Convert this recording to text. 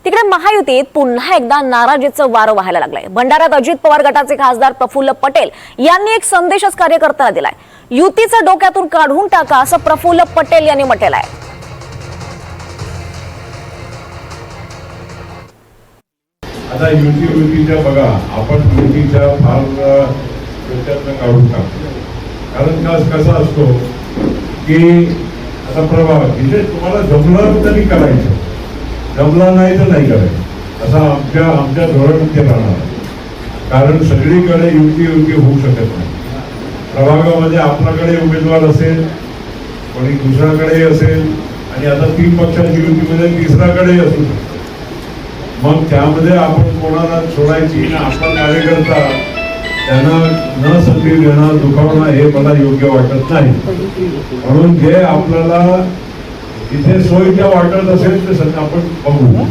तिकडे महायुतीत पुन्हा एकदा नाराजीचं वारं व्हायला लागलंय। भंडाऱ्यात अजित पवार गटाचे खासदार प्रफुल्ल पटेल यांनी एक संदेशच कार्यकर्त्यांना दिलाय। युतीचं डोक्यातून काढून टाका असं प्रफुल्ल पटेल यांनी म्हटलं आहे। आता युतीच्या बघा, आपण युतीच्या फार डोक्यातून काढून टाकतो। कारण कसं असतो की आता प्रभाव म्हणजे तुम्हाला जमलं तरी करायचं, जमला नाही तर नाही करायचं, असा आमच्या धोरण ते राहणार। कारण सगळीकडे युती होऊ शकत नाही। प्रभागामध्ये आपल्याकडे उमेदवार असेल, कोणी दुसऱ्याकडे असेल, आणि आता 3 पक्षांची युतीमध्ये तिसऱ्याकडे असू शकतो। मग त्यामध्ये आपण कोणाला सोडायची ना, आपला कार्यकर्ता त्यांना न संधी देणं, दुखावणं हे मला योग्य वाटत नाही। म्हणून जे आपल्याला इथे सोयीच्या वाटत असेल ते आपण बघू।